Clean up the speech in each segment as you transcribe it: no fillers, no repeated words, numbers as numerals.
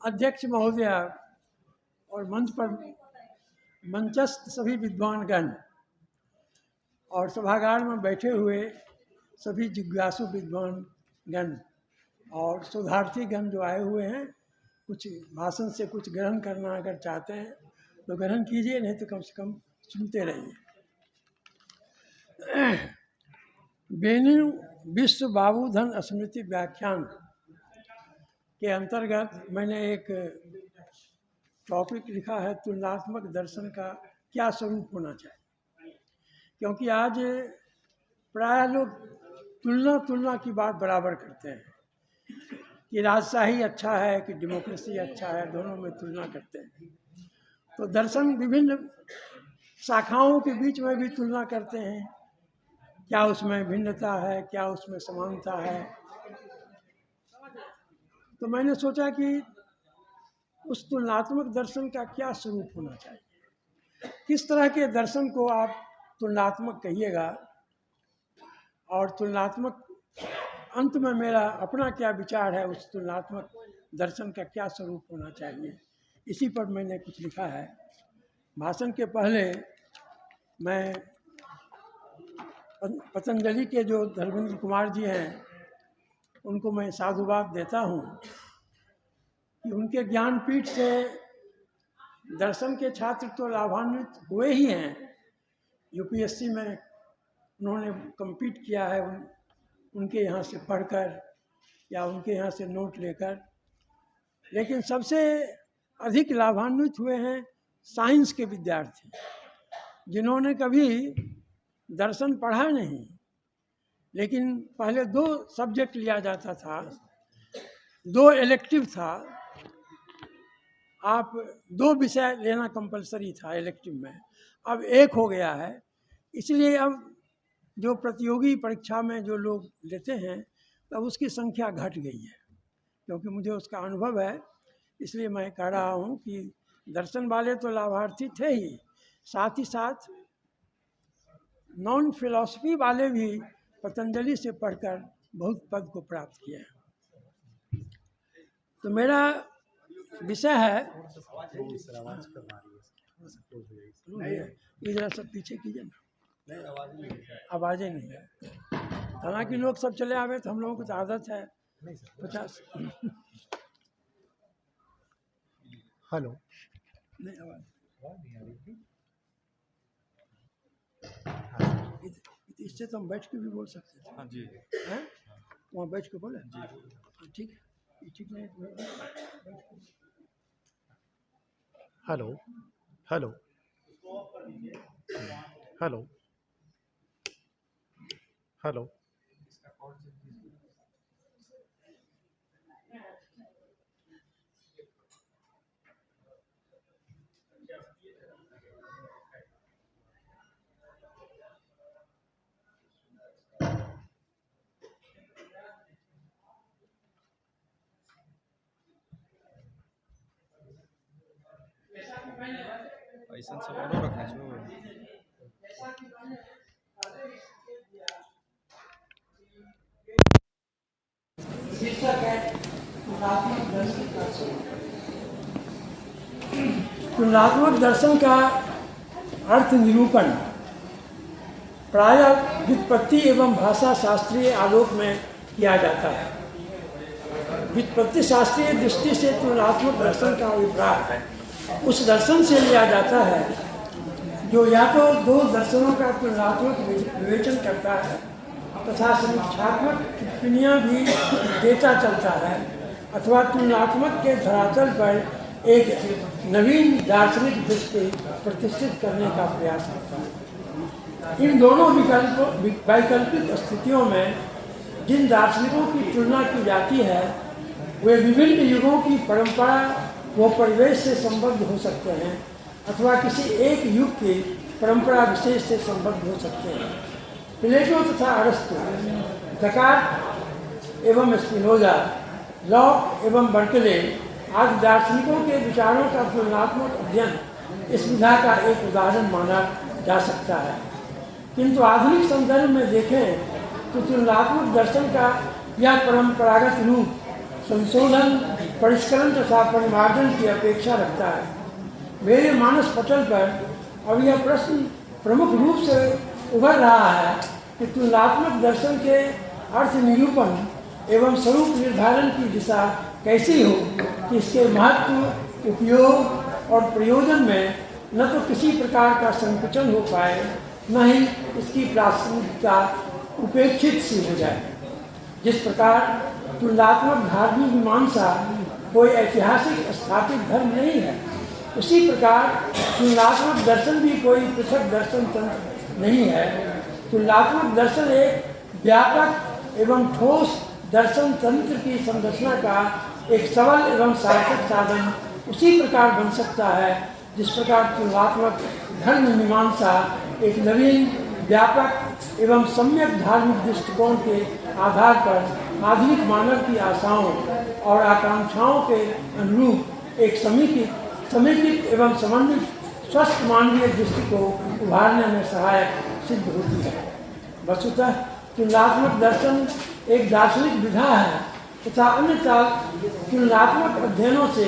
अध्यक्ष महोदय और मंच पर मंचस्थ सभी विद्वानगण और सभागार में बैठे हुए सभी जिज्ञासु विद्वानगण और शोधार्थीगण जो आए हुए हैं, कुछ भाषण से कुछ ग्रहण करना अगर चाहते हैं तो ग्रहण कीजिए, नहीं तो कम से कम सुनते रहिए। बेनी विश्व बाबूधन स्मृति व्याख्यान के अंतर्गत मैंने एक टॉपिक लिखा है, तुलनात्मक दर्शन का क्या स्वरूप होना चाहिए। क्योंकि आज प्राय लोग तुलना की बात बराबर करते हैं कि राजशाही अच्छा है कि डेमोक्रेसी अच्छा है, दोनों में तुलना करते हैं। तो दर्शन विभिन्न शाखाओं के बीच में भी तुलना करते हैं, क्या उसमें भिन्नता है, क्या उसमें समानता है। तो मैंने सोचा कि उस तुलनात्मक दर्शन का क्या स्वरूप होना चाहिए, किस तरह के दर्शन को आप तुलनात्मक कहिएगा, और तुलनात्मक अंत में मेरा अपना क्या विचार है उस तुलनात्मक दर्शन का क्या स्वरूप होना चाहिए, इसी पर मैंने कुछ लिखा है। भाषण के पहले मैं पतंजलि के जो धर्मेंद्र कुमार जी हैं उनको मैं साधुवाद देता हूँ कि उनके ज्ञानपीठ से दर्शन के छात्र तो लाभान्वित हुए ही हैं। यूपीएससी में उन्होंने कम्पीट किया है उनके यहाँ से पढ़कर या उनके यहाँ से नोट लेकर, लेकिन सबसे अधिक लाभान्वित हुए हैं साइंस के विद्यार्थी, जिन्होंने कभी दर्शन पढ़ा नहीं, लेकिन पहले 2 सब्जेक्ट लिया जाता था, 2 इलेक्टिव था, आप 2 विषय लेना कंपलसरी था इलेक्टिव में, अब 1 हो गया है। इसलिए अब जो प्रतियोगी परीक्षा में जो लोग लेते हैं तब उसकी संख्या घट गई है। क्योंकि मुझे उसका अनुभव है, इसलिए मैं कह रहा हूँ कि दर्शन वाले तो लाभार्थी थे ही, साथ ही साथ नॉन फिलॉसफी वाले भी पतंजलि से पढ़कर बहुत पद को प्राप्त किए हैं। तो मेरा विषय है, इधर सब पीछे कीजिए ना, आवाज़ें नहीं है। हालांकि लोग सब चले आवे तो हम लोगों को तो आदत है 50। हेलो, नहीं आवाज़, इससे तो हम बैठ के भी बोल सकते थे। हाँ जी, हैं वहाँ बैठ के बोले जी, ठीक है, ठीक नहीं। हेलो, हेलो, हेलो, हेलो, ऐसा सब और रखा छो। तुलनात्मक दर्शन का अर्थ निरूपण प्रायः व्युत्पत्ति एवं भाषा शास्त्रीय आलोक में किया जाता है। व्युत्पत्ति शास्त्रीय दृष्टि से तुलनात्मक दर्शन का अभिप्राय उस दर्शन से लिया जाता है जो या तो 2 दर्शनों का तुलनात्मक विवेचन करता है तथा समीक्षात्मक टिप्पणियाँ भी देता चलता है, अथवा तुलनात्मक के धरातल पर एक नवीन दार्शनिक दृष्टि प्रतिष्ठित करने का प्रयास करता है। इन दोनों वैकल्पिक स्थितियों में जिन दार्शनिकों की तुलना की जाती है वे विभिन्न युगों की परंपरा व परिवेश से संबद्ध हो सकते हैं अथवा किसी एक युग की परंपरा विशेष से संबद्ध हो सकते हैं। प्लेटो तथा अरस्तु, डेकार्ट एवं स्पिनोजा, लॉक एवं बर्कले आदि दार्शनिकों के विचारों का तुलनात्मक अध्ययन इस विधा का एक उदाहरण माना जा सकता है। किंतु आधुनिक संदर्भ में देखें तो तुलनात्मक दर्शन का यह परंपरागत रूप संशोधन, परिष्करण तथा परिमार्जन की अपेक्षा रखता है। मेरे मानस पटल पर अब यह प्रश्न प्रमुख रूप से उभर रहा है कि तुलनात्मक दर्शन के अर्थ निरूपण एवं स्वरूप निर्धारण की दिशा कैसी हो कि इसके महत्व, उपयोग और प्रयोजन में न तो किसी प्रकार का संकुचन हो पाए, न ही इसकी प्रासंगिकता उपेक्षित सी हो जाए। जिस प्रकार तुलनात्मक धार्मिक मीमांसा कोई ऐतिहासिक स्थापित धर्म नहीं है, उसी प्रकार तुलनात्मक दर्शन भी कोई पृथक दर्शन तंत्र नहीं है। तुलनात्मक दर्शन एक व्यापक एवं ठोस दर्शन तंत्र की संरचना का एक सबल एवं सार्थक साधन उसी प्रकार बन सकता है जिस प्रकार तुलनात्मक धर्म मीमांसा एक नवीन, व्यापक एवं सम्यक धार्मिक दृष्टिकोण के आधार पर आधुनिक मानव की आशाओं और आकांक्षाओं के अनुरूप एक समेकित एवं समन्वित स्वस्थ मानवीय दृष्टि को उभारने में सहायक सिद्ध होती है। वस्तुतः तुलनात्मक दर्शन एक दार्शनिक विधा है तथा अन्यथा तुलनात्मक अध्ययनों से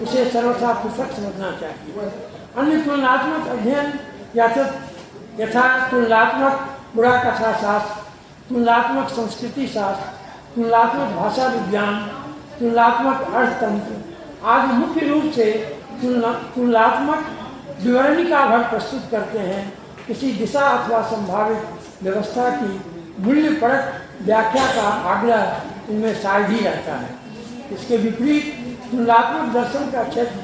इसे सर्वथा पृथक समझना चाहिए। अन्य तुलनात्मक अध्ययन यथा तुलनात्मक पुराकथा शास्त्र, तुलनात्मक संस्कृति शास्त्र, तुलनात्मक भाषा विज्ञान, तुलनात्मक अर्थतंत्र आदि मुख्य रूप से तुलनात्मक विवरणिका भर प्रस्तुत करते हैं। किसी दिशा अथवा संभावित व्यवस्था की मूल्यपरक व्याख्या का आग्रह इनमें शायद ही रहता है। इसके विपरीत तुलनात्मक दर्शन का क्षेत्र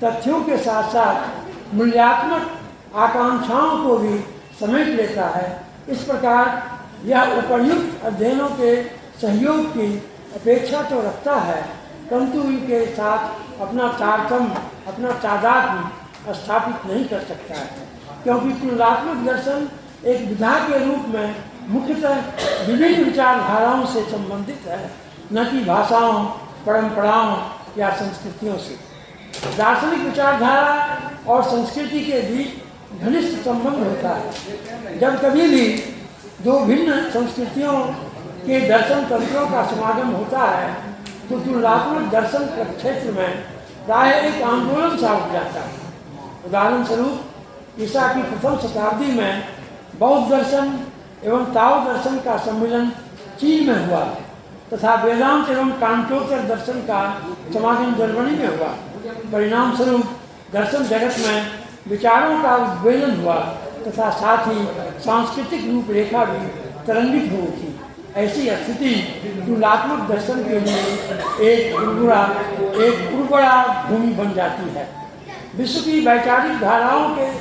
तथ्यों के साथ साथ मूल्यात्मक आकांक्षाओं को भी समेट लेता है। इस प्रकार यह उपर्युक्त अध्ययनों के सहयोग की अपेक्षा तो रखता है, परंतु इनके साथ अपना तारतम्य, अपना तादात्म्य स्थापित नहीं कर सकता है, क्योंकि तुलनात्मक दर्शन एक विधा के रूप में मुख्यतः विभिन्न विचारधाराओं से संबंधित है, न कि भाषाओं, परंपराओं या संस्कृतियों से। दार्शनिक विचारधारा और संस्कृति के बीच घनिष्ठ संबंध होता है। जब कभी भी दो भिन्न संस्कृतियों के दर्शन तंत्रों का समागम होता है तो तुलनात्मक दर्शन क्षेत्र में प्राय एक आंदोलन सा उठ जाता है। उदाहरण स्वरूप ईसा की प्रथम शताब्दी में बौद्ध दर्शन एवं ताओ दर्शन का सम्मेलन चीन में हुआ तथा वेदांत एवं कांटोत्तर दर्शन का समागम जर्मनी में हुआ। परिणाम स्वरूप दर्शन जगत में विचारों का उद्वेलन हुआ तथा साथ ही सांस्कृतिक रूपरेखा भी तरंगित हो उठी। ऐसी स्थिति तुलनात्मक दर्शन के लिए एक उर्वरा भूमि बन जाती है। विश्व की वैचारिक धाराओं के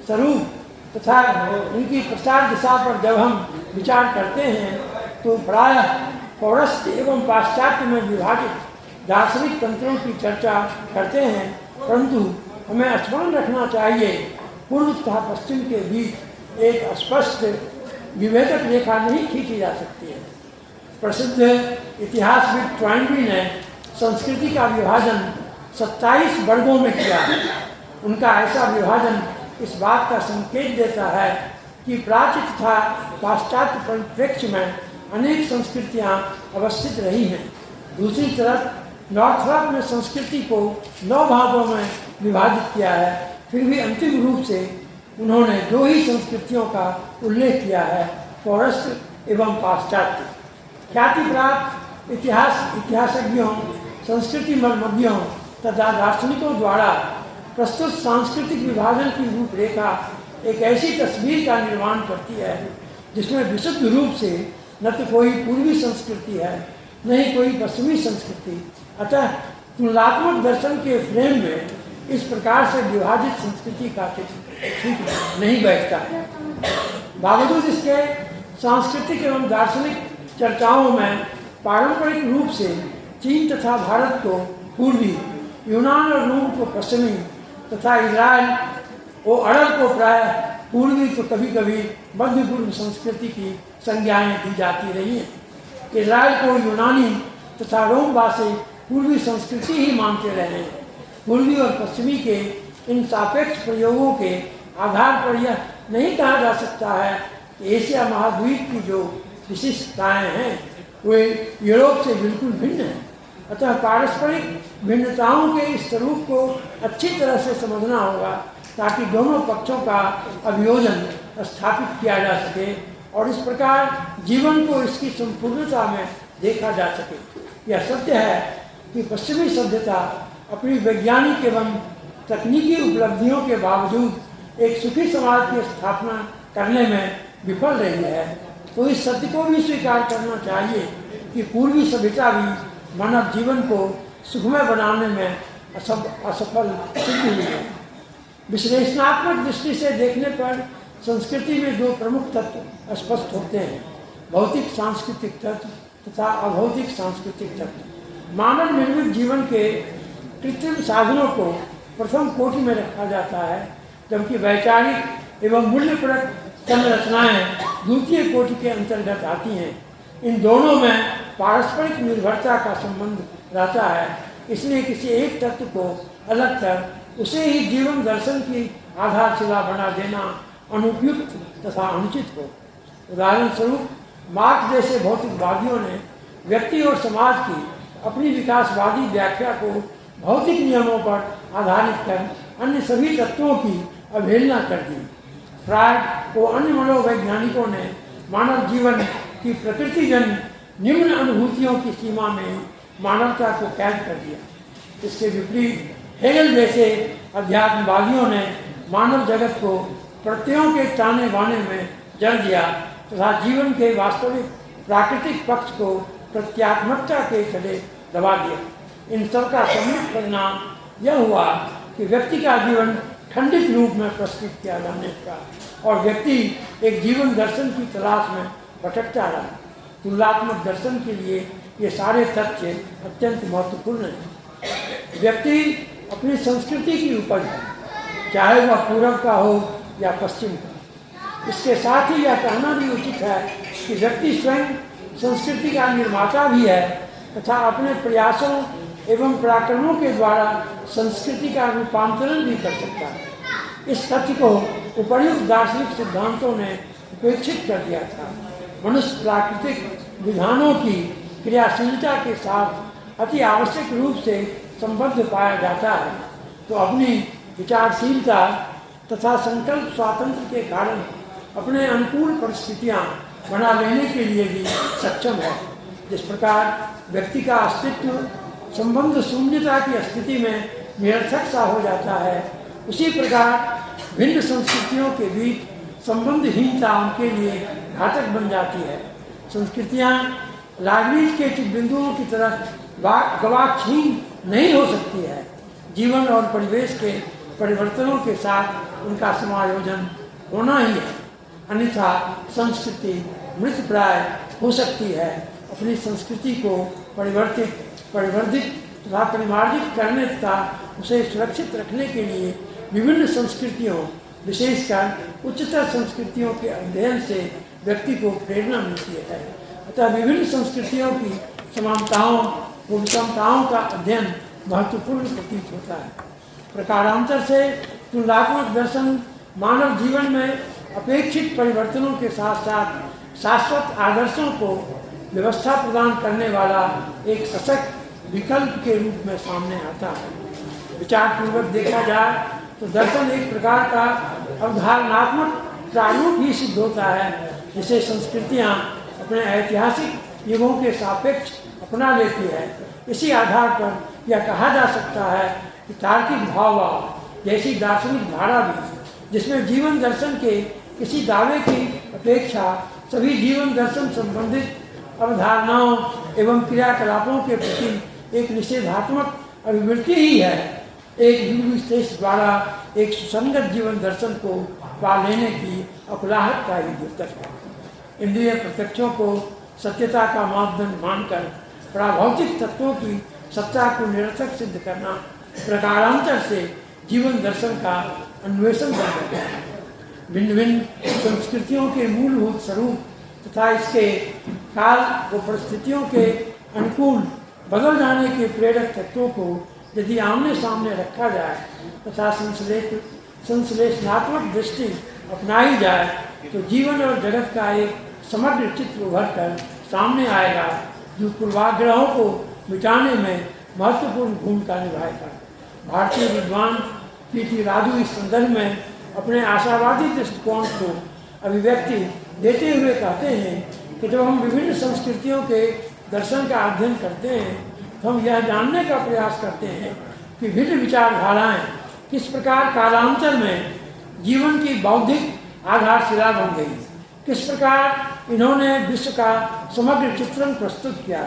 स्वरूप तथा उनकी प्रसार दिशा पर जब हम विचार करते हैं तो प्रायः पौरस्त्य एवं पाश्चात्य में विभाजित दार्शनिक तंत्रों की चर्चा करते हैं, परंतु हमें स्मरण रखना चाहिए पूर्व तथा पश्चिम के बीच एक स्पष्ट विभेदक रेखा नहीं खींची जा सकती है। प्रसिद्ध इतिहासविद ट्वाइनबी ने संस्कृति का विभाजन 27 वर्गों में किया है। उनका ऐसा विभाजन इस बात का संकेत देता है कि प्राच्य तथा पाश्चात्य परिप्रेक्ष्य में अनेक संस्कृतियां अवस्थित रही हैं। दूसरी तरफ नॉर्थरॉप ने संस्कृति को 9 भागों में विभाजित किया है, फिर भी अंतिम रूप से उन्होंने 2 ही संस्कृतियों का उल्लेख किया है, पौरस्त्य एवं पाश्चात्य। ख्याति प्राप्त इतिहासज्ञों, संस्कृति मर्मज्ञों तथा दार्शनिकों द्वारा प्रस्तुत सांस्कृतिक विभाजन की रूपरेखा एक ऐसी तस्वीर का निर्माण करती है जिसमें विशुद्ध रूप से न तो कोई पूर्वी संस्कृति है, न ही कोई पश्चिमी संस्कृति। अतः तुलनात्मक दर्शन के फ्रेम में इस प्रकार से विभाजित संस्कृति का चित्र ठीक नहीं बैठता है। बावजूद इसके सांस्कृतिक एवं दार्शनिक चर्चाओं में पारंपरिक रूप से चीन तथा भारत को पूर्वी, यूनान और रोम को पश्चिमी तथा इजराइल और अरब को प्राय पूर्वी तो कभी कभी मध्य पूर्व संस्कृति की संज्ञाएं दी जाती रही हैं। इजराइल को यूनानी तथा रोमवासी पूर्वी संस्कृति ही मानते रहे हैं। पूर्वी और पश्चिमी के इन सापेक्ष प्रयोगों के आधार पर यह नहीं कहा जा सकता है कि एशिया महाद्वीप की जो विशिष्टताएं हैं वे यूरोप से बिल्कुल भिन्न हैं। अतः पारस्परिक भिन्नताओं के इस स्वरूप को अच्छी तरह से समझना होगा ताकि दोनों पक्षों का अभियोजन स्थापित किया जा सके और इस प्रकार जीवन को इसकी संपूर्णता में देखा जा सके। यह सत्य है कि पश्चिमी सभ्यता अपनी वैज्ञानिक एवं तकनीकी उपलब्धियों के बावजूद एक सुखी समाज की स्थापना करने में विफल रही है, तो इस सत्य को भी स्वीकार करना चाहिए कि पूर्वी सभ्यता भी मानव जीवन को सुखमय बनाने में असफल सिद्ध हुई है। विश्लेषणात्मक दृष्टि से देखने पर संस्कृति में दो प्रमुख तत्व स्पष्ट होते हैं, भौतिक सांस्कृतिक तत्व तथा अभौतिक सांस्कृतिक तत्व। मानव निर्मित जीवन के कृत्रिम साधनों को प्रथम कोटि में रखा जाता है, जबकि वैचारिक एवं मूल्यप्रद संरचनाएं द्वितीय कोटि के अंतर्गत आती हैं। इन दोनों में पारस्परिक निर्भरता का संबंध रहता है, इसलिए किसी एक तत्व को अलग कर उसे ही जीवन दर्शन की आधारशिला बना देना अनुपयुक्त तथा अनुचित हो। उदाहरण स्वरूप मार्क्स जैसे भौतिकवादियों ने व्यक्ति और समाज की अपनी विकासवादी व्याख्या को भौतिक नियमों पर आधारित कर अन्य सभी तत्वों की अवहेलना कर दी। फ्रायड को अन्य मनोवैज्ञानिकों ने मानव जीवन की प्रकृतिजन्य निम्न अनुभूतियों की सीमा में मानवता को कैद कर दिया। इसके विपरीत हेगल जैसे अध्यात्मवादियों ने मानव जगत को प्रत्ययों के ताने बाने में जड़ दिया तथा जीवन के वास्तविक प्राकृतिक पक्ष को प्रत्यात्मकता के तले दबा दिया। इन सब का सम्मिलित परिणाम यह हुआ कि व्यक्ति का जीवन खंडित रूप में प्रस्तुत किया जाने का और व्यक्ति एक जीवन दर्शन की तलाश में भटकता रहा। तुलनात्मक दर्शन के लिए ये सारे तथ्य अत्यंत महत्वपूर्ण हैं। व्यक्ति अपनी संस्कृति की उपज है, चाहे वह पूर्व का हो या पश्चिम का। इसके साथ ही यह कहना भी उचित है कि व्यक्ति स्वयं संस्कृति का निर्माता भी है तथा अपने प्रयासों एवं पराक्रमों के द्वारा संस्कृति का रूपांतरण भी कर सकता है। इस तथ्य को उपर्युक्त दार्शनिक सिद्धांतों ने उपेक्षित कर दिया था। मनुष्य प्राकृतिक विधानों की क्रियाशीलता के साथ अति आवश्यक रूप से संबद्ध पाया जाता है, तो अपनी विचारशीलता तथा संकल्प स्वातंत्र के कारण अपने अनुकूल परिस्थितियां बना लेने के लिए भी सक्षम है। जिस प्रकार व्यक्ति का अस्तित्व संबंध शून्यता की स्थिति में निरर्थक सा हो जाता है, उसी प्रकार भिन्न संस्कृतियों के बीच संबंधहीनता उनके लिए घातक बन जाती है। संस्कृतियाँ लागरीज के बिंदुओं की तरह गवाक्षीण नहीं हो सकती है। जीवन और परिवेश के परिवर्तनों के साथ उनका समायोजन होना ही है, अन्यथा संस्कृति मृतप्राय हो सकती है। अपनी संस्कृति को परिवर्धित तथा परिमार्जित करने तथा उसे सुरक्षित रखने के लिए विभिन्न संस्कृतियों, विशेषकर उच्चतर संस्कृतियों के अध्ययन से व्यक्ति को प्रेरणा मिलती है। अतः विभिन्न संस्कृतियों की समानताओं व विषमताओं का अध्ययन महत्वपूर्ण प्रतीत होता है। प्रकारांतर से तुलनात्मक दर्शन मानव जीवन में अपेक्षित परिवर्तनों के साथ साथ शाश्वत आदर्शों को व्यवस्था प्रदान करने वाला एक सशक्त विकल्प के रूप में सामने आता है। विचारपूर्वक देखा जाए तो दर्शन एक प्रकार का अवधारणात्मक प्रारूप ही सिद्ध होता है, जिसे संस्कृतियाँ अपने ऐतिहासिक युगों के सापेक्ष अपना लेती है। इसी आधार पर यह कहा जा सकता है कि तार्किक भाववाद जैसी दार्शनिक धारा भी, जिसमें जीवन दर्शन के किसी दावे की अपेक्षा सभी जीवन दर्शन संबंधित अवधारणाओं एवं क्रियाकलापों के प्रति एक निषेधात्मक अभिवृत्ति ही है, एक युग विशेष द्वारा एक सुसंगत जीवन दर्शन को पा लेने की अकुलाहट का ही द्योतक है। इंद्रिय प्रत्यक्षों को सत्यता का मापदंड मानकर प्राभौतिक तत्वों की सत्ता को निरर्थक सिद्ध करना प्रकारांतर से जीवन दर्शन का अन्वेषण बन जाता है। भिन्न भिन्न संस्कृतियों के मूलभूत स्वरूप तथा इसके काल व परिस्थितियों के अनुकूल बदल जाने के प्रेरक तत्वों को यदि आमने सामने रखा जाए तथा संश्लेषणात्मक दृष्टि अपनाई जाए तो जीवन और जगत का एक समग्र चित्र उभर कर सामने आएगा, जो पूर्वाग्रहों को मिटाने में महत्वपूर्ण भूमिका निभाएगा। भारतीय विद्वान पीटी राजू इस संदर्भ में अपने आशावादी दृष्टिकोण को अभिव्यक्ति देते हुए कहते हैं कि जब हम विभिन्न संस्कृतियों के दर्शन का अध्ययन करते हैं तो हम यह जानने का प्रयास करते हैं कि भिन्न विचारधाराएं किस प्रकार कालांतर में जीवन की बौद्धिक आधारशिला बन गई, किस प्रकार इन्होंने विश्व का समग्र चित्रण प्रस्तुत किया,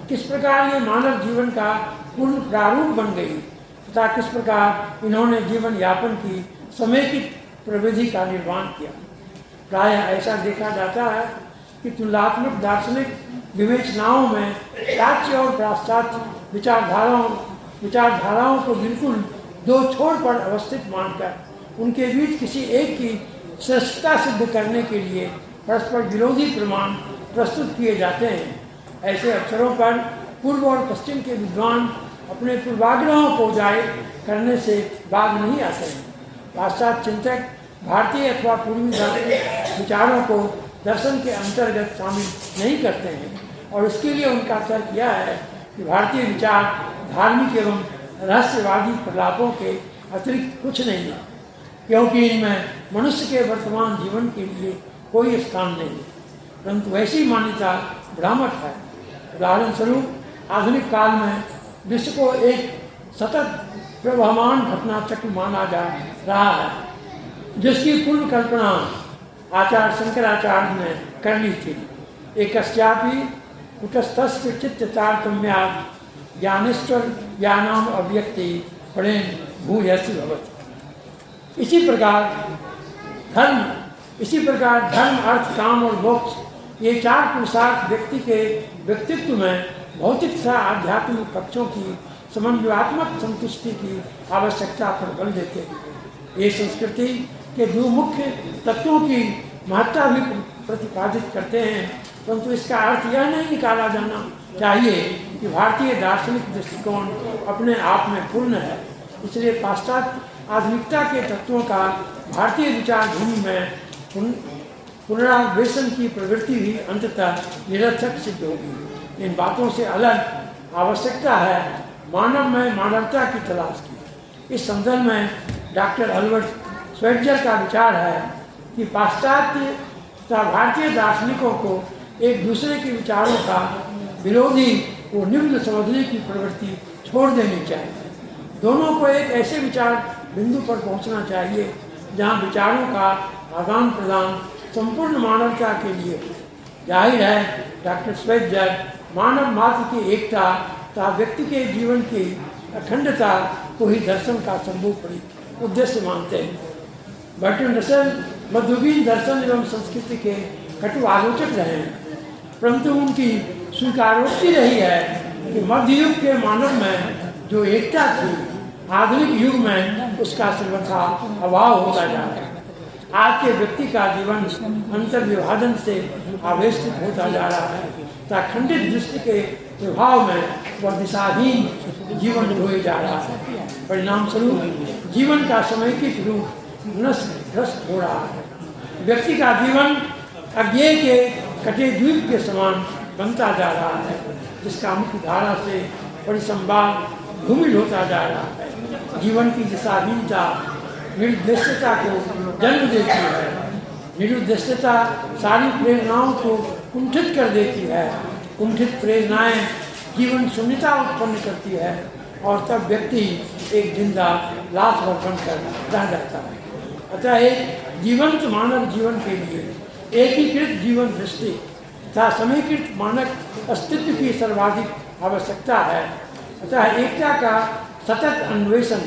किस प्रकार ये मानव जीवन का पूर्ण प्रारूप बन गई तथा किस प्रकार इन्होंने जीवन यापन की समेकित प्रविधि का निर्माण किया। प्रायः ऐसा देखा जाता है कि तुलनात्मक दार्शनिक विवेचनाओं में प्राच्य और पाश्चात्य विचारधाराओं को बिल्कुल दो छोर पर अवस्थित मानकर उनके बीच किसी एक की श्रेष्ठता सिद्ध करने के लिए परस्पर विरोधी प्रमाण प्रस्तुत किए जाते हैं। ऐसे अवसरों पर पूर्व और पश्चिम के विद्वान अपने पूर्वाग्रहों को जाहिर करने से बाज नहीं आते हैं। पाश्चात्य चिंतक भारतीय अथवा पूर्वी दार्शनिक विचारों को दर्शन के अंतर्गत शामिल नहीं करते हैं और इसके लिए उनका तर्क यह है कि भारतीय विचार धार्मिक एवं रहस्यवादी प्रलापों के अतिरिक्त कुछ नहीं है, क्योंकि इनमें मनुष्य के वर्तमान जीवन के लिए कोई स्थान नहीं है, परंतु ऐसी मान्यता भ्रामक है। उदाहरण स्वरूप आधुनिक काल में विश्व को एक सतत प्रवहमान घटना चक्र माना जा रहा है, जिसकी पूर्व कल्पना आचार्य शंकराचार्य ने कर ली थी। एकस्यापि कुटस्थस्य चित्त तारतम्यात् ज्ञानेश्वर ज्ञानाम अव्यक्ति प्रेम भूयसी भवति। इसी प्रकार धर्म अर्थ काम और मोक्ष, ये चार पुरुषार्थ व्यक्ति के व्यक्तित्व में भौतिक तथा आध्यात्मिक पक्षों की समन्वयात्मक संतुष्टि की आवश्यकता पर बल देते हैं। ये संस्कृति के दो मुख्य तत्वों की महत्ता भी प्रतिपादित करते हैं, परंतु इसका अर्थ यह नहीं निकाला जाना चाहिए कि भारतीय दार्शनिक दृष्टिकोण अपने आप में पूर्ण है। इसलिए पाश्चात्य आधुनिकता के तत्वों का भारतीय विचार भूमि में पुनरावेशन की प्रवृत्ति भी अंततः निरर्थक सिद्ध होगी। इन बातों से अलग आवश्यकता है मानव में मानवता की तलाश की। इस संदर्भ में डॉक्टर अल्बर्ट श्वेट्जर का विचार है कि पाश्चात्य तथा भारतीय दार्शनिकों को एक दूसरे के विचारों का विरोधी को निम्न समझने की प्रवृत्ति छोड़ देनी चाहिए। दोनों को एक ऐसे विचार बिंदु पर पहुंचना चाहिए जहां विचारों का आदान प्रदान संपूर्ण मानवता के लिए हो। जाहिर है डॉक्टर श्वेट्जर मानव मात्र की एकता तथा व्यक्ति के जीवन की अखंडता को ही दर्शन का सर्वोपरि उद्देश्य मानते हैं। बर्ट्रैंड रसेल मध्ययुगीन दर्शन एवं संस्कृति के कटु आलोचक रहे हैं, परंतु उनकी स्वीकारोक्ति रही है कि मध्य युग के मानव में जो एकता थी, आधुनिक युग में उसका सर्वथा अभाव होता जा रहा है। आज के व्यक्ति का जीवन अंतर्विभाजन से आवेशित होता जा रहा है तथा खंडित दृष्टि के प्रभाव में वह दिशाहीन जीवन ढोए जा रहा है। परिणाम स्वरूप जीवन का समेकित रूप नष्ट हो रहा है। व्यक्ति का जीवन अज्ञेय के कटे द्वीप के समान बनता जा रहा है, जिसका मुख्य धारा से परिसंवाद धूमिल होता जा रहा है। जीवन की दिशाहीनता निरुद्देश्यता को जन्म देती है। निरुद्देश्यता सारी प्रेरणाओं को कुंठित कर देती है। कुंठित प्रेरणाएं जीवन शून्यता उत्पन्न करती है और तब व्यक्ति एक जिंदा लाश भर बनकर रह जाता है। अतः एक जीवंत मानव जीवन के लिए एकीकृत जीवन दृष्टि तथा समीकृत मानक अस्तित्व की सर्वाधिक आवश्यकता है। अतः एकता का सतत अन्वेषण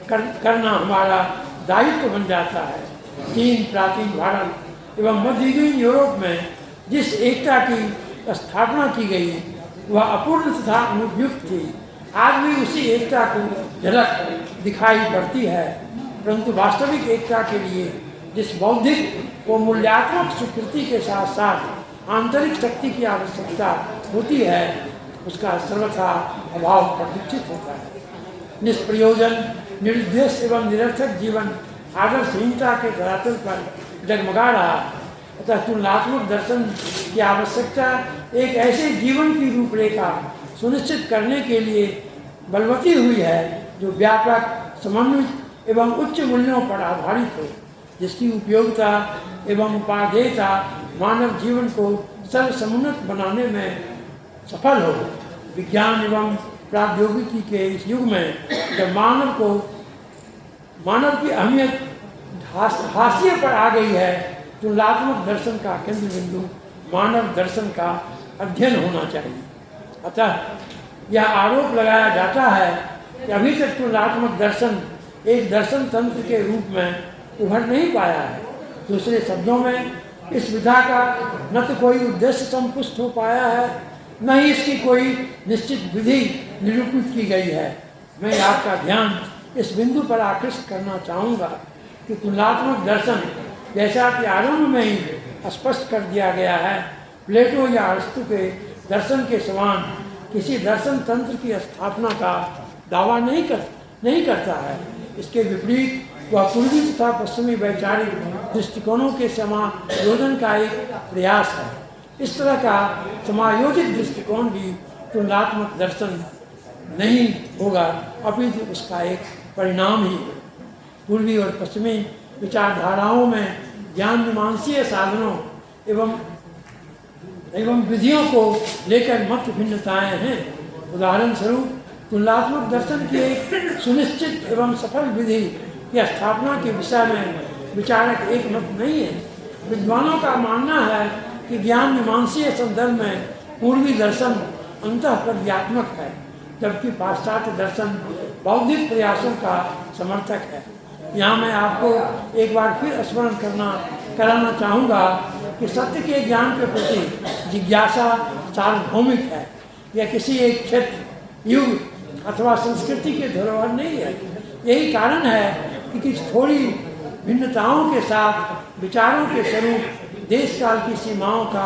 करना हमारा दायित्व बन जाता है। चीन, प्राचीन भारत एवं मध्ययुगीन यूरोप में जिस एकता की स्थापना की गई वह अपूर्ण तथा अनुपयुक्त थी। आज भी उसी एकता को झलक दिखाई पड़ती है, परंतु वास्तविक एकता के लिए जिस बौद्धिक व मूल्यात्मक स्वीकृति के साथ साथ आंतरिक शक्ति की आवश्यकता होती है, उसका सर्वथा अभाव प्रदीक्षित होता है। निष्प्रयोजन, निरुद्देश्य एवं निरर्थक जीवन आदर्शहीनता के धरातल पर जगमगा रहा है। अतः तुलनात्मक दर्शन की आवश्यकता एक ऐसे जीवन की रूपरेखा सुनिश्चित करने के लिए बलवती हुई है जो व्यापक, समन्वित एवं उच्च मूल्यों पर आधारित हो, जिसकी उपयोगिता एवं उपादेयता मानव जीवन को सर्वसमुन्नत बनाने में सफल हो। विज्ञान एवं प्रौद्योगिकी के इस युग में जब मानव की अहमियत हाशिए पर आ गई है, तुलनात्मक दर्शन का केंद्र बिंदु मानव दर्शन का अध्ययन होना चाहिए। अतः यह आरोप लगाया जाता है कि अभी तक तुलनात्मक दर्शन एक दर्शन तंत्र के रूप में उभर नहीं पाया है। दूसरे शब्दों में, इस विधा का न तो कोई उद्देश्य संपुष्ट हो पाया है, न ही इसकी कोई निश्चित विधि निरूपित की गई है। मैं आपका ध्यान इस बिंदु पर आकृष्ट करना चाहूँगा कि तुलनात्मक दर्शन, जैसा कि आरंभ में ही स्पष्ट कर दिया गया है, प्लेटो या अरिस्तु के दर्शन के समान किसी दर्शन तंत्र की स्थापना का दावा नहीं करता है। इसके विपरीत वह पूर्वी तथा पश्चिमी वैचारिक दृष्टिकोणों के समायोजन का एक प्रयास है। इस तरह का समायोजित दृष्टिकोण भी तुलनात्मक दर्शन नहीं होगा, अपितु उसका एक परिणाम ही है। पूर्वी और पश्चिमी विचारधाराओं में ज्ञान मीमांसीय साधनों एवं विधियों को लेकर मत भिन्नताएं हैं। उदाहरण स्वरूप, तुलनात्मक दर्शन की एक सुनिश्चित एवं सफल विधि की स्थापना के विषय में विचारक एक मत नहीं है। विद्वानों का मानना है कि ज्ञान मीमांसीय संदर्भ में पूर्वी दर्शन अंतःप्रज्ञात्मक है, जबकि पाश्चात्य दर्शन बौद्धिक प्रयासों का समर्थक है। यहाँ मैं आपको एक बार फिर स्मरण कराना चाहूँगा कि सत्य के ज्ञान के प्रति जिज्ञासा सार्वभौमिक है। यह किसी एक क्षेत्र, युग अथवा संस्कृति के धरोहर नहीं है। यही कारण है कि कुछ थोड़ी भिन्नताओं के साथ विचारों के स्वरूप देश काल की सीमाओं का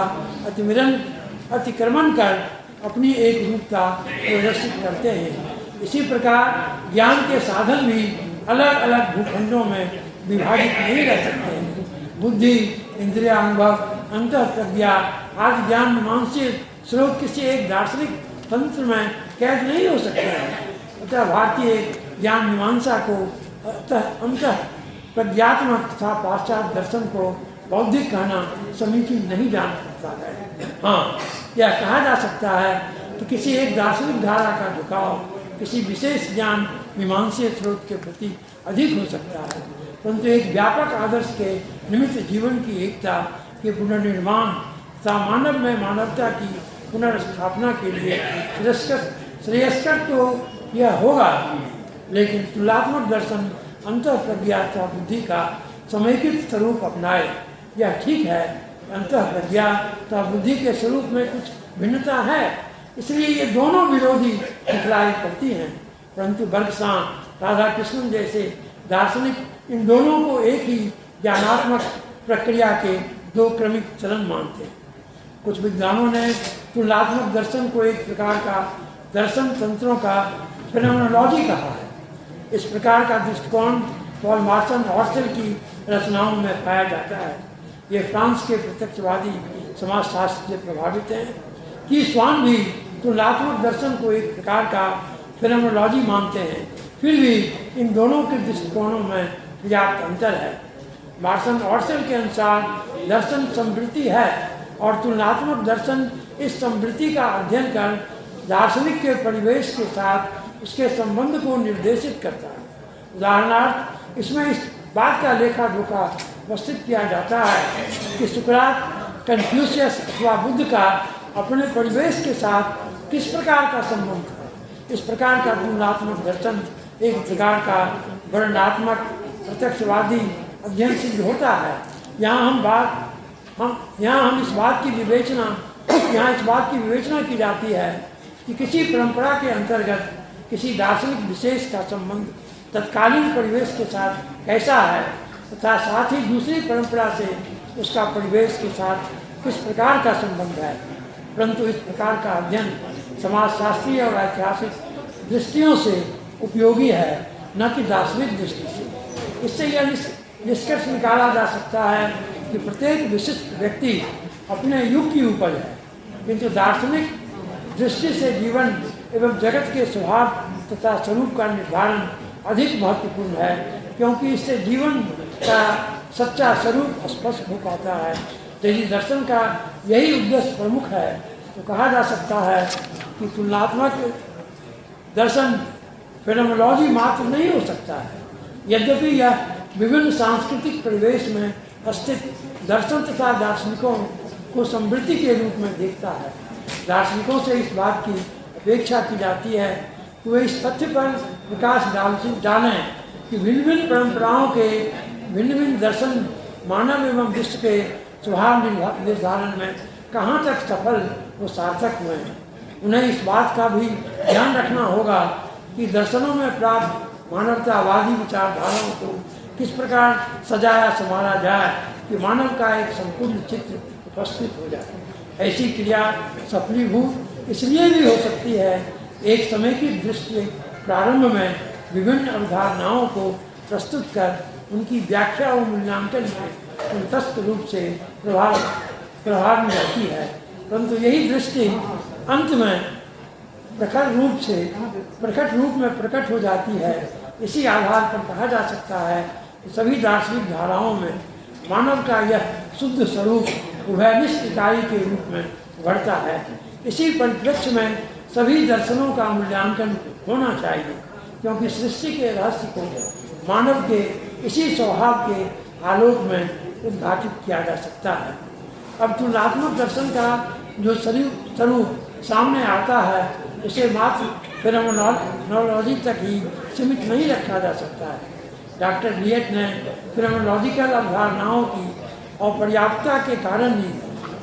अतिक्रमण कर अपनी एक रूपता प्रदर्शित करते हैं। इसी प्रकार ज्ञान के साधन भी अलग अलग भूखंडों में विभाजित नहीं रह सकते हैं। बुद्धि, इंद्रिय, अनुभव, अंतःप्रज्ञा आदि ज्ञान मीमांसीय स्रोत किसी एक दार्शनिक तंत्र में कैद नहीं हो सकते हैं। अतः भारतीय ज्ञान मीमांसा को अंतः प्रज्ञात्मक तथा पाश्चात्य दर्शन को बौद्धिक कहना समीचीन नहीं जान सकता है। हाँ, यह कहा जा सकता है कि किसी एक दार्शनिक धारा का झुकाव किसी विशेष ज्ञान मीमांसीय स्रोत के प्रति अधिक हो सकता है, परंतु एक व्यापक आदर्श के निमित्त जीवन की एकता के पुनर्निर्माण तथा मानव में मानवता की पुनर्स्थापना के लिए श्रेयस्कर तो यह होगा, लेकिन तुलनात्मक दर्शन अंतःप्रज्ञा तथा बुद्धि का समेकित स्वरूप अपनाए। यह ठीक है, अंतःप्रज्ञा तथा बुद्धि के स्वरूप में कुछ भिन्नता है, इसलिए ये दोनों विरोधी दिखलाई पड़ती हैं, परंतु बर्गसां, राधा कृष्णन जैसे दार्शनिक इन दोनों को एक ही ज्ञानात्मक प्रक्रिया के दो क्रमिक चलन मानते हैं। कुछ विद्वानों ने तुलनात्मक दर्शन को एक प्रकार का दर्शन तंत्रों का फेनोमेनोलॉजी कहा है। इस प्रकार का दृष्टिकोण पॉल मार्सन हॉर्सेल की रचनाओं में पाया जाता है। ये फ्रांस के प्रत्यक्षवादी समाजशास्त्र से प्रभावित हैं। कि स्वान भी तुलनात्मक दर्शन को एक प्रकार का फेनोमेनोलॉजी मानते हैं, फिर भी इन दोनों के दृष्टिकोणों में पर्याप्त अंतर है। मार्सन हॉर्सेल के अनुसार दर्शन समृद्धि है और तुलनात्मक दर्शन इस समृद्धि का अध्ययन कर दार्शनिक के परिवेश के साथ उसके संबंध को निर्देशित करता है। उदाहरणार्थ, इसमें इस बात का लेखा जोखा प्रस्तुत किया जाता है कि सुकरात, कन्फ्यूशियस अथवा बुद्ध का अपने परिवेश के साथ किस प्रकार का संबंध है। इस प्रकार का तुलनात्मक दर्शन एक प्रकार का वर्णनात्मक प्रत्यक्षवादी अध्ययन सिद्ध होता है। यहाँ इस बात की विवेचना की जाती है कि किसी परंपरा के अंतर्गत किसी दार्शनिक विशेष का संबंध तत्कालीन परिवेश के साथ कैसा है तथा साथ ही दूसरी परंपरा से उसका परिवेश के साथ किस प्रकार का संबंध है। परंतु इस प्रकार का अध्ययन समाजशास्त्रीय और ऐतिहासिक दृष्टियों से उपयोगी है, न कि दार्शनिक दृष्टि से। इससे यह निष्कर्ष निकाला जा सकता है कि प्रत्येक विशिष्ट व्यक्ति अपने युग की उपज है, किंतु दार्शनिक दृष्टि से जीवन एवं जगत के स्वभाव तथा स्वरूप का निर्धारण अधिक महत्वपूर्ण है, क्योंकि इससे जीवन का सच्चा स्वरूप स्पष्ट हो पाता है। यदि दर्शन का यही उद्देश्य प्रमुख है तो कहा जा सकता है कि तुलनात्मक दर्शन फेनोमेनोलॉजी मात्र नहीं हो सकता है, यद्यपि यह विभिन्न सांस्कृतिक परिवेश में स्थित दर्शन तथा दार्शनिकों को समृद्धि के रूप में देखता है। दार्शनिकों से इस बात की अपेक्षा की जाती है कि वे इस तथ्य पर प्रकाश डालें कि भिन्न भिन्न परंपराओं के भिन्न भिन्न दर्शन मानव एवं विश्व के स्वभाव निर्धारण में कहाँ तक सफल व सार्थक हुए हैं। उन्हें इस बात का भी ध्यान रखना होगा कि दर्शनों में प्राप्त मानवतावादी विचारधाराओं को किस प्रकार सजाया संवारा जाए कि मानव का एक संपूर्ण चित्र उपस्थित हो जाए। ऐसी क्रिया सफलीभूत इसलिए भी हो सकती है, एक समय की दृष्टि प्रारंभ में विभिन्न अवधारणाओं को प्रस्तुत कर उनकी व्याख्या और मूल्यांकन में तटस्थ रूप से प्रभाव में रहती है, परंतु यही दृष्टि अंत में प्रकट रूप में प्रकट हो जाती है। इसी आधार पर कहा जा सकता है कि सभी दार्शनिक धाराओं में मानव का यह शुद्ध स्वरूप उभयनिष्ठ इकाई के रूप में उभरता है। इसी परिप्रेक्ष्य में सभी दर्शनों का मूल्यांकन होना चाहिए, क्योंकि सृष्टि के रहस्य को मानव के इसी स्वभाव के आलोक में उद्घाटित किया जा सकता है। अब तुलनात्मक दर्शन का जो स्वरूप सामने आता है उसे मात्र फेनोमेनोलॉजी तक ही सीमित नहीं रखा जा सकता है। डॉक्टर लियट ने फेनोमेनोलॉजिकल अवधारणाओं की अपर्याप्तता के कारण ही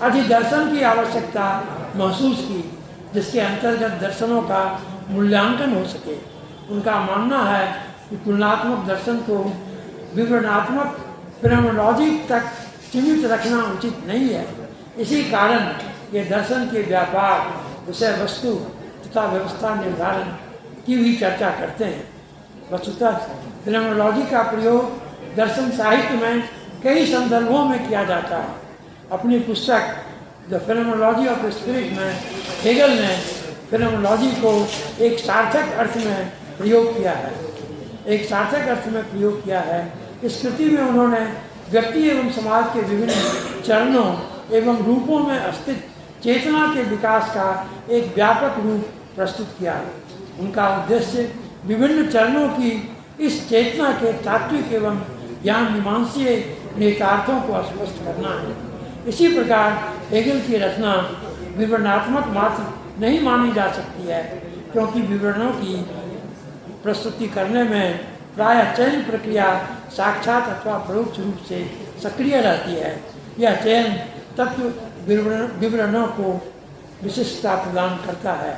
अधिदर्शन की आवश्यकता महसूस की, जिसके अंतर्गत दर्शनों का मूल्यांकन हो सके। उनका मानना है कि तुलनात्मक दर्शन को विवरणात्मक फेनोमेनोलॉजी तक सीमित रखना उचित नहीं है। इसी कारण ये दर्शन के व्यापार, विषय वस्तु तथा व्यवस्था निर्धारण की भी चर्चा करते हैं। वस्तुतः फेनोमेनोलॉजी का प्रयोग दर्शन साहित्य में कई संदर्भों में किया जाता है। अपनी पुस्तक द फेनोमेनोलॉजी ऑफ स्पिरिट में हेगल ने फेनोमेनोलॉजी को एक सार्थक अर्थ में प्रयोग किया है। इस कृति में उन्होंने व्यक्ति एवं समाज के विभिन्न चरणों एवं रूपों में अस्तित्व चेतना के विकास का एक व्यापक रूप प्रस्तुत किया है। उनका उद्देश्य विभिन्न चरणों की इस चेतना के तात्विक एवं ज्ञान मीमांसीय निहितार्थों को स्पष्ट करना है। इसी प्रकार हेगल की रचना विवरणात्मक मात्र नहीं मानी जा सकती है, क्योंकि विवरणों की प्रस्तुति करने में प्रायः चयन प्रक्रिया साक्षात अथवा परोक्ष रूप से सक्रिय रहती है। यह चयन तत्व विवरणों को विशिष्टता प्रदान करता है।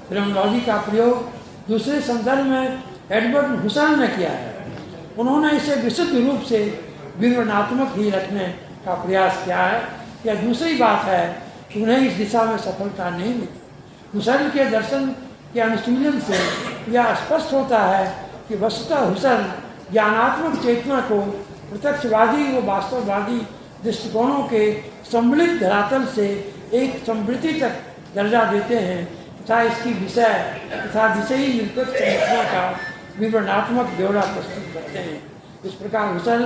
फेनोमेनोलॉजी का प्रयोग दूसरे संदर्भ में एडवर्ड हुसल ने किया है। उन्होंने इसे विशुद्ध रूप से विवरणात्मक ही रखने का प्रयास किया है। यह दूसरी बात है कि उन्हें इस दिशा में सफलता नहीं मिली। हुसल के दर्शन के अनुशीलन से यह स्पष्ट होता है कि वस्तुतः हुसल ज्ञानात्मक चेतना को प्रत्यक्षवादी व वास्तववादी दृष्टिकोणों के सम्मिलित धरातल से एक समृद्धि तक दर्जा देते हैं तथा इसकी विषय तथा विषयी निरपेक्ष संरचना का विवरणात्मक ब्यौरा प्रस्तुत करते हैं। इस प्रकार हुसल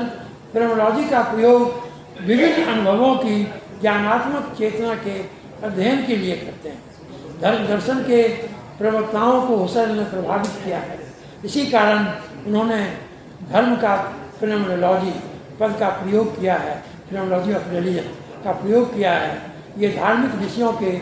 फेनोमेनोलॉजी का प्रयोग विभिन्न अनुभवों की ज्ञानात्मक चेतना के अध्ययन के लिए करते हैं। धर्म दर्शन के प्रवक्ताओं को हुसल ने प्रभावित किया है। इसी कारण उन्होंने धर्म का फेनोमेनोलॉजी पद का प्रयोग किया है, फेनोमेनोलॉजी ऑफ रिलीजन का प्रयोग किया है। ये धार्मिक विषयों के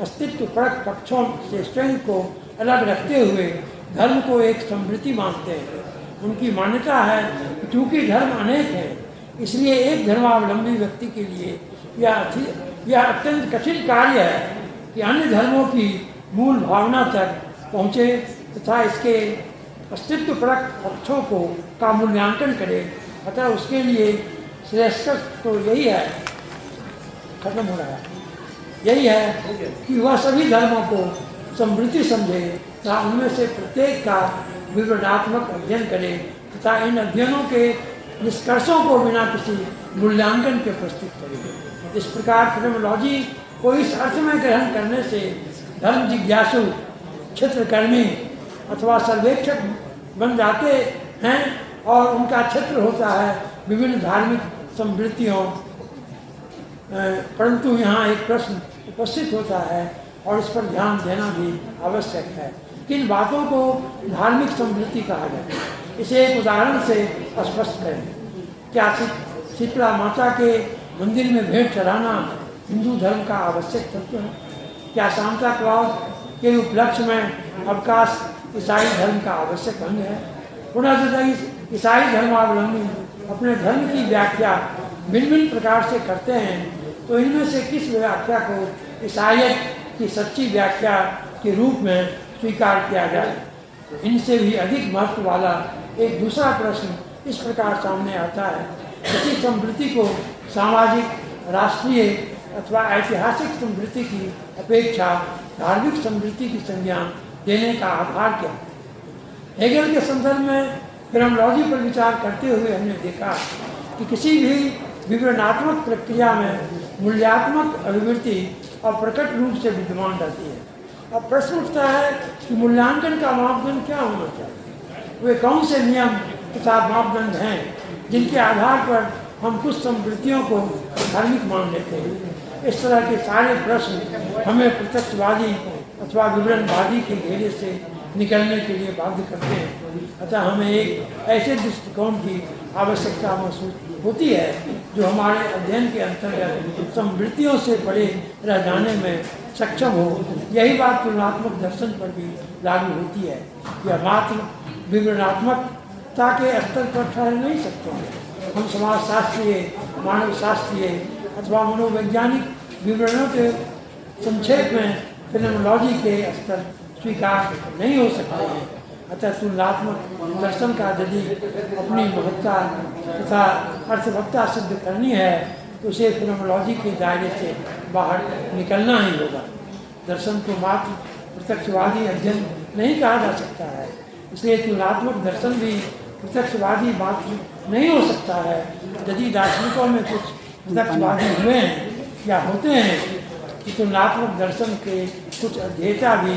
अस्तित्वपरक पक्षों से स्वयं को अलग रखते हुए धर्म को एक समृद्धि मानते हैं। उनकी मान्यता है कि चूँकि धर्म अनेक हैं, इसलिए एक धर्मावलंबी व्यक्ति के लिए यह अत्यंत कठिन कार्य है कि अन्य धर्मों की मूल भावना तक पहुँचे तथा इसके अस्तित्वपरक पक्षों का मूल्यांकन करे। अतः उसके लिए श्रेष्ठ तो यही है, खत्म हो रहा है, यही है कि वह सभी धर्मों को समृद्धि समझे तथा उनमें से प्रत्येक का विवरणात्मक अध्ययन करे तथा इन अध्ययनों के निष्कर्षों को बिना किसी मूल्यांकन के प्रस्तुत करेगी। इस प्रकार फिनोमेनोलॉजी को इस अर्थ में ग्रहण करने से धर्म जिज्ञासु, क्षेत्रकर्मी अथवा सर्वेक्षक बन जाते हैं और उनका क्षेत्र होता है विभिन्न धार्मिक संवृत्तियों। परंतु यहाँ एक प्रश्न उपस्थित होता है और इस पर ध्यान देना भी आवश्यक है। किन बातों को धार्मिक संवृत्ति कहा जाए, इसे एक उदाहरण से स्पष्ट करें। क्या शीतला माता के मंदिर में भेंट चढ़ाना हिंदू धर्म का आवश्यक तत्व है? क्या सांता क्लॉज के उपलक्ष्य में अवकाश ईसाई धर्म का आवश्यक अंग है? पुनः यदि ईसाई धर्मावलंबी अपने धर्म की व्याख्या भिन्न भिन्न प्रकार से करते हैं तो इनमें से किस व्याख्या को ईसाईयत की सच्ची व्याख्या के रूप में स्वीकार किया जाए? इनसे भी अधिक महत्व वाला एक दूसरा प्रश्न इस प्रकार सामने आता है, किसी संवृत्ति को सामाजिक, राष्ट्रीय अथवा ऐतिहासिक संवृत्ति की अपेक्षा धार्मिक संवृत्ति की संज्ञा देने का आधार क्या है? हेगल के संदर्भ में फिनोमेनोलॉजी पर विचार करते हुए हमने देखा कि किसी भी विवरणात्मक प्रक्रिया में मूल्यात्मक अभिवृत्ति अप्रकट रूप से विद्यमान रहती है। अब प्रश्न उठता है कि मूल्यांकन का मापदंड क्या होना चाहिए? वे कौन से नियम तथा मापदंड हैं जिनके आधार पर हम कुछ संवृत्तियों को धार्मिक मान लेते हैं? इस तरह के सारे प्रश्न हमें प्रत्यक्षवादी अथवा विवरणवादी के घेरे से निकलने के लिए बाध्य करते हैं। अतः हमें एक ऐसे दृष्टिकोण की आवश्यकता महसूस होती है जो हमारे अध्ययन के अंतर्गत संवृत्तियों से परे रह जाने में सक्षम हो। यही बात तुलनात्मक दर्शन पर भी लागू होती है। यह मात्र विवरणात्मकता के स्तर पर ठहर नहीं सकते हैं। हम समाजशास्त्रीय, मानव शास्त्रीय अथवा मनोवैज्ञानिक विवरणों के संक्षेप में फिनोमेनोलॉजी के स्तर स्वीकार नहीं हो सकते हैं। अतः तुलनात्मक दर्शन का यदि अपनी महत्ता तथा अर्थवत्ता सिद्ध करनी है तो उसे फिनोमेनोलॉजी के दायरे से बाहर निकलना ही होगा। दर्शन को मात्र प्रत्यक्षवादी अध्ययन नहीं कहा जा सकता है, इसलिए तुलनात्मक दर्शन भी प्रत्यक्षवादी मात्र नहीं हो सकता है। यदि दार्शनिकों में कुछ प्रत्यक्षवादी हुए हैं या होते हैं कि तुलनात्मक दर्शन के कुछ अध्येता भी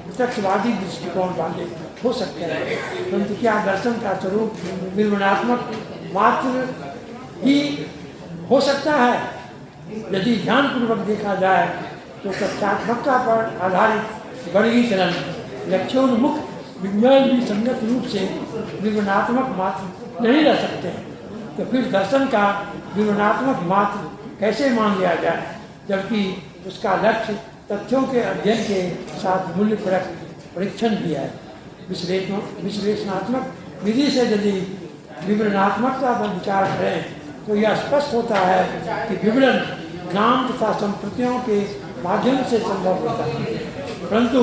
प्रत्यक्षवादी दृष्टिकोण वाले हो सकते हैं, परंतु क्या दर्शन का स्वरूप विवरणात्मक मात्र ही हो सकता है? यदि ध्यानपूर्वक देखा जाए तो तथ्यात्मकता पर आधारित वर्गीकरण लक्ष्योन्मुख विज्ञान भी संगत रूप से विवरणात्मक मात्र नहीं रह सकते हैं। तो फिर दर्शन का विवरणात्मक मात्र कैसे मान लिया जाए, जबकि उसका लक्ष्य तथ्यों के अध्ययन के साथ मूल्यपरक परीक्षण भी है। विश्लेषणात्मक विधि से यदि विवरणात्मकता पर विचार करें तो यह स्पष्ट होता है कि विवरण नाम तथा संप्रतियों के माध्यम से संभव होता है, परंतु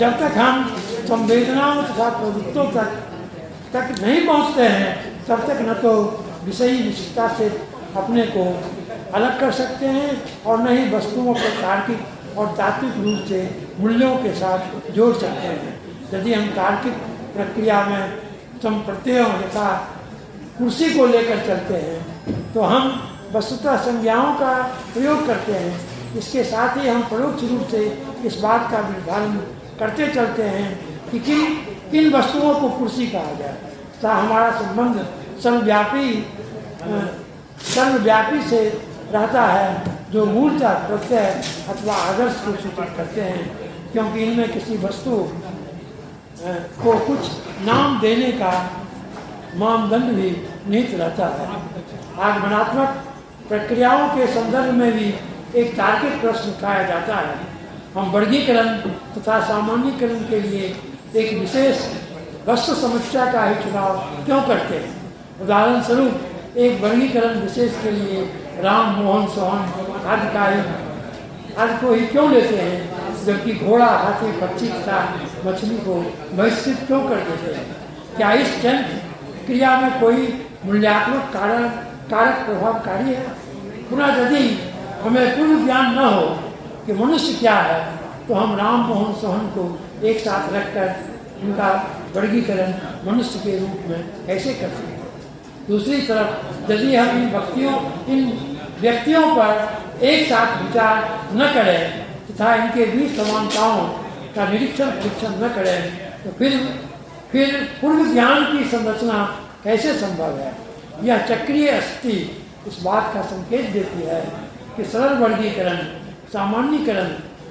जब तक हम संवेदनाओं तथा प्रवृत्तों तक नहीं पहुंचते हैं तब तक न तो विषयी निश्चितता से अपने को अलग कर सकते हैं और न ही वस्तुओं को तार्किक और तात्विक रूप से मूल्यों के साथ जोड़ सकते हैं। यदि हम तार्किक प्रक्रिया में संप्रत्ययों यथा कुर्सी को लेकर चलते हैं तो हम वस्तुतः संज्ञाओं का प्रयोग करते हैं। इसके साथ ही हम परोक्ष रूप से इस बात का निर्धारण करते चलते हैं कि किन वस्तुओं को कुर्सी कहा जाए। तथा हमारा संबंध सर्वव्यापी से रहता है जो मूलतः प्रत्यय अथवा आदर्श को सूचित करते हैं, क्योंकि इनमें किसी वस्तु को कुछ नाम देने का मानदंड भी निहित रहता है। आगमनात्मक प्रक्रियाओं के संदर्भ में भी एक तार्किक प्रश्न उठाया जाता है। हम वर्गीकरण तथा सामान्यीकरण के लिए एक विशेष वस्तु समस्या का ही चुनाव क्यों करते हैं? उदाहरण स्वरूप एक वर्गीकरण विशेष के लिए राम, मोहन, सोहन आदि को ही क्यों लेते हैं, जबकि घोड़ा, हाथी, पक्षी तथा मछली को बहिष्कृत क्यों कर देते हैं? क्या इस चयन क्रिया में कोई मूल्यात्मक कारक प्रभावकारी है? पुनः यदि हमें पूर्ण ज्ञान न हो कि मनुष्य क्या है तो हम राम, मोहन, सोहन को एक साथ रखकर उनका वर्गीकरण मनुष्य के रूप में कैसे कर सकते हैं? दूसरी तरफ यदि हम इन व्यक्तियों पर एक साथ विचार न करें तथा इनके बीच समानताओं का निरीक्षण परीक्षण न करें तो फिर पूर्व ज्ञान की संरचना कैसे संभव है। यह चक्रीय स्थिति इस बात का संकेत देती है कि सरल वर्गीकरण, सामान्यीकरण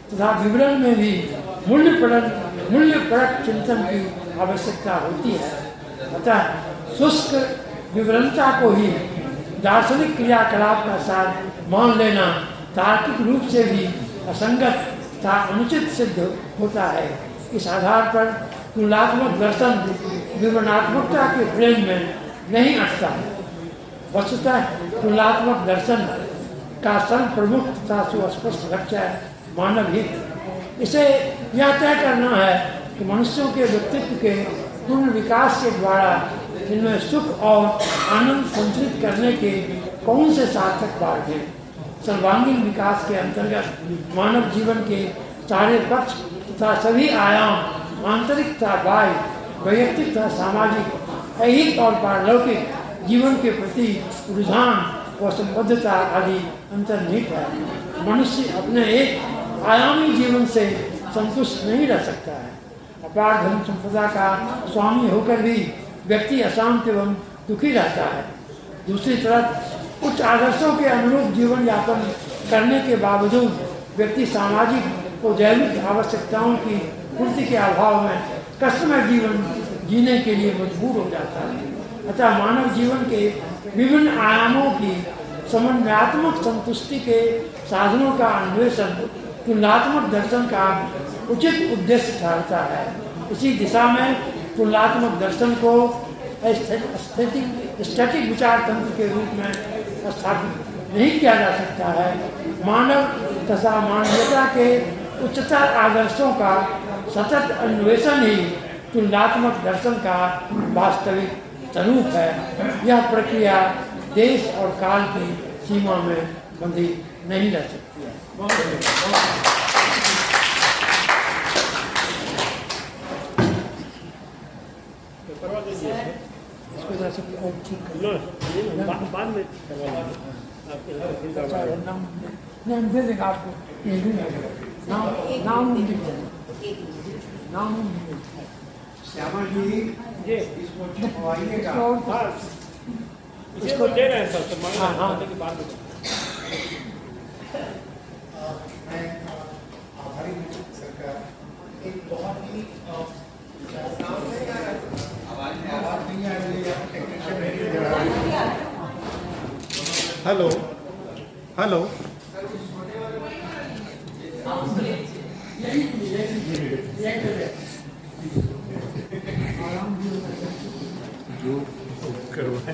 तथा विवरण में भी मूल्यपरक चिंतन की आवश्यकता होती है। अतः शुष्क विवरणता को ही दार्शनिक क्रियाकलाप का सार मान लेना तार्किक रूप से भी असंगत तथा अनुचित सिद्ध होता है। इस आधार पर तुलनात्मक दर्शन विवरणात्मकता के फ्रेम में नहीं अटता है। वस्तुतः तुलनात्मक दर्शन का सर्वप्रमुख तथा सुस्पष्ट लक्ष्य है मानव हित। इसे यह तय करना है कि मनुष्यों के व्यक्तित्व के पूर्ण विकास के द्वारा इनमें सुख और आनंद संतुलित करने के कौन से सार्थक मार्ग हैं। सर्वांगीण विकास के अंतर्गत मानव जीवन के सारे पक्ष तथा सभी आयाम आंतरिक तथा बाह्य, वैयक्तिक तथा सामाजिक, ऐहिक और पारलौकिक जीवन के प्रति रुझान व संबद्धता आदि अंतर्निहित है। मनुष्य अपने एक आयामी जीवन से संतुष्ट नहीं रह सकता है। अपार धन संपदा का स्वामी होकर भी व्यक्ति अशांत एवं दुखी रहता है। दूसरी तरफ उच्च आदर्शों के अनुरूप जीवन यापन करने के बावजूद व्यक्ति सामाजिक और जैविक आवश्यकताओं की पूर्ति के अभाव में कष्टमय जीवन जीने के लिए मजबूर हो जाता है। अतः मानव जीवन के विभिन्न आयामों की समन्वयात्मक संतुष्टि के साधनों का अन्वेषण तुलनात्मक दर्शन का उचित उद्देश्य ठहरता है। इसी दिशा में तुलनात्मक दर्शन को स्टैटिक विचार तंत्र के रूप में स्थापित नहीं किया जा सकता है। मानव तथा मानवीयता के उच्चतर आदर्शों का सतत अन्वेषण ही तुलनात्मक दर्शन का वास्तविक स्वरूप है। यह प्रक्रिया देश और काल की सीमा में बंधी नहीं रह सकती है। इसको जरा से ठीक कर बाद में नहीं दे देगा आपको। नाम श्यामा जी इसको छपवाइएगा। इसको दे रहे हैं सर। हाँ हाँ के बाद मैं आभारी हूँ सरकार एक बहुत ही आवाज नहीं आ रही है। टेक्नीशियन हेलो हेलो जो करवाए